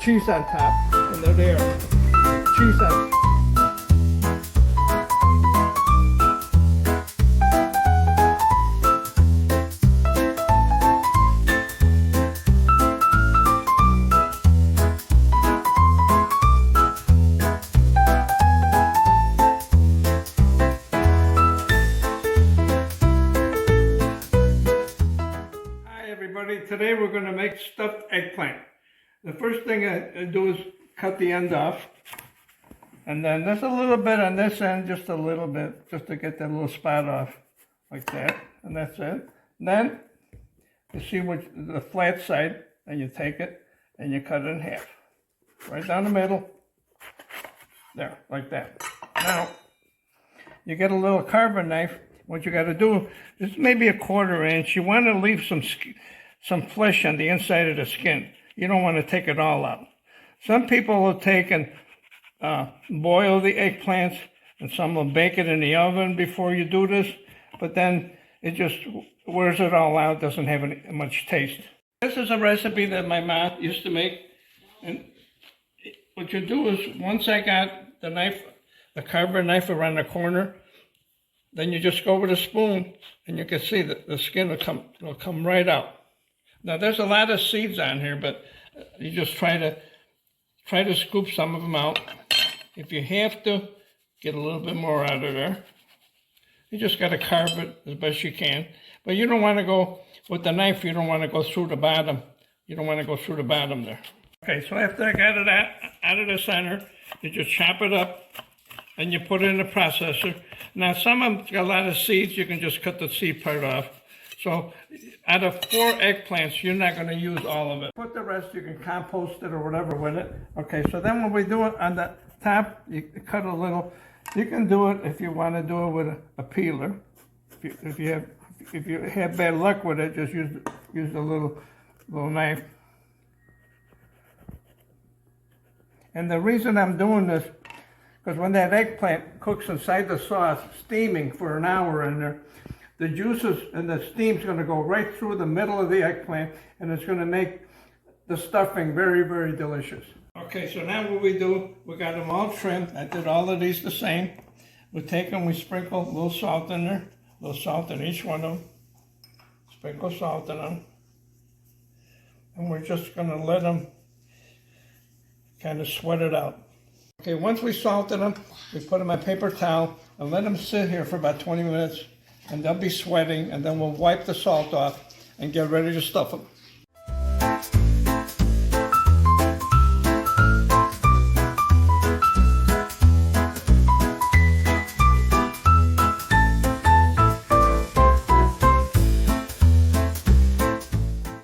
cheese on top, and they're there. Cheese on. Today we're going to make stuffed eggplant. The first thing I do is cut the end off. And then there's a little bit on this end, just a little bit, just to get that little spot off, like that. And that's it. And then you see the flat side, and you take it and you cut it in half. Right down the middle. There, like that. Now, you get a little carving knife. What you got to do is maybe a 1/4 inch. You want to leave some flesh on the inside of the skin. You don't want to take it all out. Some people will take and boil the eggplants, and some will bake it in the oven before you do this, but then it just wears it all out, doesn't have much taste. This is a recipe that my mom used to make, and what you do is, once I got the knife, the carver knife around the corner, then you just go with a spoon, and you can see that the skin will come right out. Now there's a lot of seeds on here, but you just try to scoop some of them out. If you have to, get a little bit more out of there. You just got to carve it as best you can. But you don't want to go, with the knife, you don't want to go through the bottom. You don't want to go through the bottom there. Okay, so after I got it out of the center, you just chop it up and you put it in the processor. Now some of them got a lot of seeds, you can just cut the seed part off. So out of 4 eggplants, you're not going to use all of it. Put the rest, you can compost it or whatever with it. Okay, so then when we do it on the top, you cut a little. You can do it if you want to do it with a peeler. If you have bad luck with it, just use a little knife. And the reason I'm doing this, because when that eggplant cooks inside the sauce, steaming for an hour in there, the juices and the steam's going to go right through the middle of the eggplant, and it's going to make the stuffing very, very delicious. Okay, so now what we do, we got them all trimmed. I did all of these the same. We take them, we sprinkle a little salt in there, a little salt in each one of them. Sprinkle salt in them. And we're just going to let them kind of sweat it out. Okay, once we salted them, we put them on a paper towel and let them sit here for about 20 minutes. And they'll be sweating, and then we'll wipe the salt off and get ready to stuff them.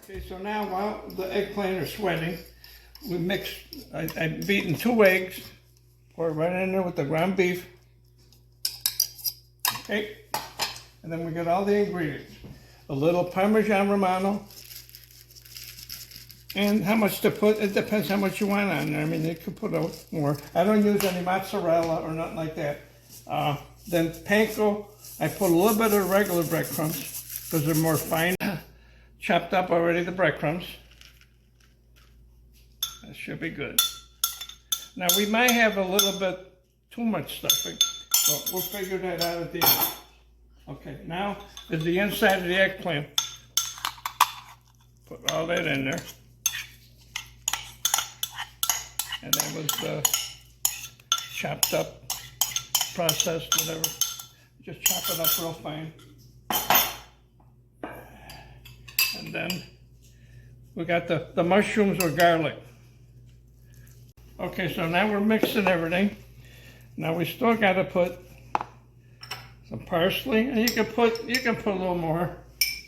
Okay, so now while the eggplant are sweating, we mix, I've beaten 2 eggs, pour it right in there with the ground beef. Okay. And then we get all the ingredients. A little Parmesan Romano. And how much to put, it depends how much you want on there. I mean, you could put more. I don't use any mozzarella or nothing like that. Then panko, I put a little bit of regular breadcrumbs because they're more fine. Chopped up already, the breadcrumbs. That should be good. Now we might have a little bit too much stuffing, but we'll figure that out at the end. Okay, now is the inside of the eggplant. Put all that in there. And that was chopped up, processed, whatever. Just chop it up real fine. And then we got the mushrooms or garlic. Okay, so now we're mixing everything. Now we still got to put some parsley, and you can put a little more.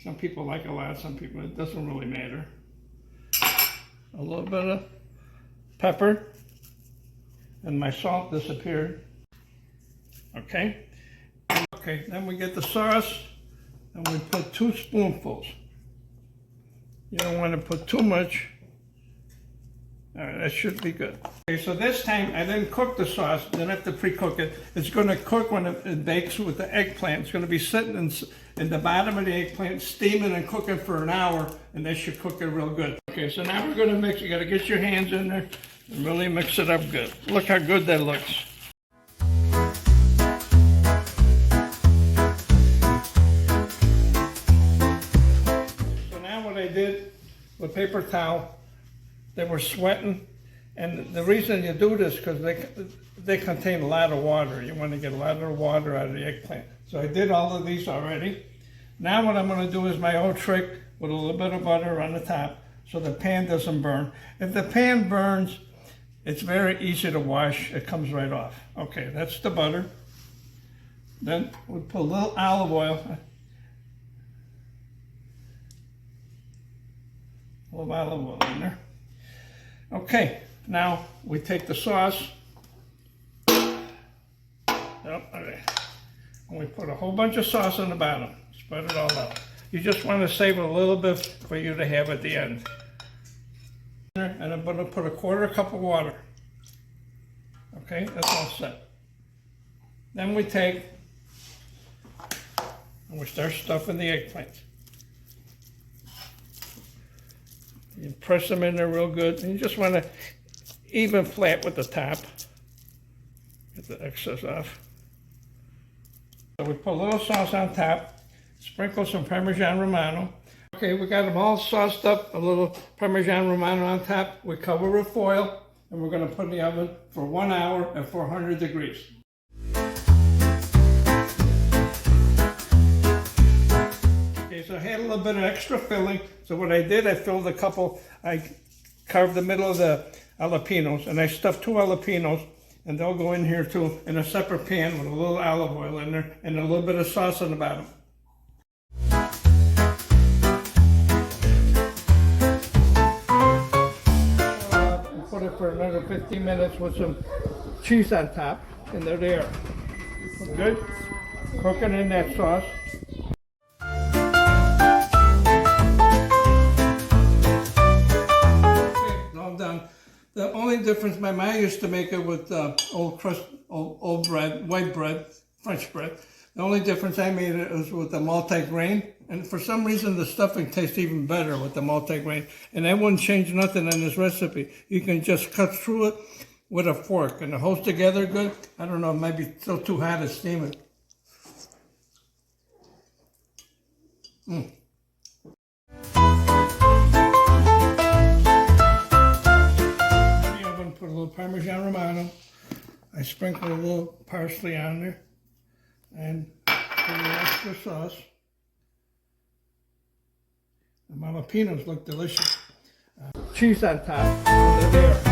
Some people like a lot, some people it doesn't really matter. A little bit of pepper, and my salt disappeared. Okay. Okay, then we get the sauce, and we put 2 spoonfuls. You don't want to put too much. All right, that should be good. Okay, so this time I didn't cook the sauce, didn't have to pre-cook it. It's going to cook when it bakes with the eggplant. It's going to be sitting in the bottom of the eggplant, steaming and cooking for an hour, and that should cook it real good. Okay, so now we're going to mix. You got to get your hands in there. and really mix it up good. Look how good that looks. So now what I did with paper towel, they were sweating, and the reason you do this because they contain a lot of water. You want to get a lot of water out of the eggplant. So I did all of these already. Now what I'm going to do is my old trick with a little bit of butter on the top so the pan doesn't burn. If the pan burns, it's very easy to wash. It comes right off. Okay, that's the butter. Then we put a little olive oil. A little olive oil in there. Okay, now we take the sauce. Okay. And we put a whole bunch of sauce on the bottom. Spread it all out. You just want to save a little bit for you to have at the end. And I'm going to put a quarter cup of water. Okay, that's all set. Then we take and we start stuffing the eggplant. You press them in there real good, and you just want to even flat with the top. Get the excess off. So we put a little sauce on top, sprinkle some Parmesan Romano. Okay, we got them all sauced up, a little Parmesan Romano on top. We cover with foil, and we're going to put in the oven for 1 hour at 400 degrees. Okay, so I had a little bit of extra filling. So what I did, I filled a couple, I carved the middle of the jalapenos, and I stuffed 2 jalapenos, and they'll go in here too, in a separate pan with a little olive oil in there, and a little bit of sauce on the bottom. Put it for another 15 minutes with some cheese on top, and there they are. Good. Cooking in that sauce. Done. The only difference, my mom used to make it with old bread, white bread, French bread. The only difference I made it was with the multi-grain, and for some reason the stuffing tastes even better with the multi-grain. And I wouldn't change nothing on this recipe. You can just cut through it with a fork, and it holds together good. I don't know, it might be still too hot to steam it. Put a little Parmesan Romano. I sprinkle a little parsley on there, and a little extra sauce. The jalapenos look delicious. Cheese on top. There.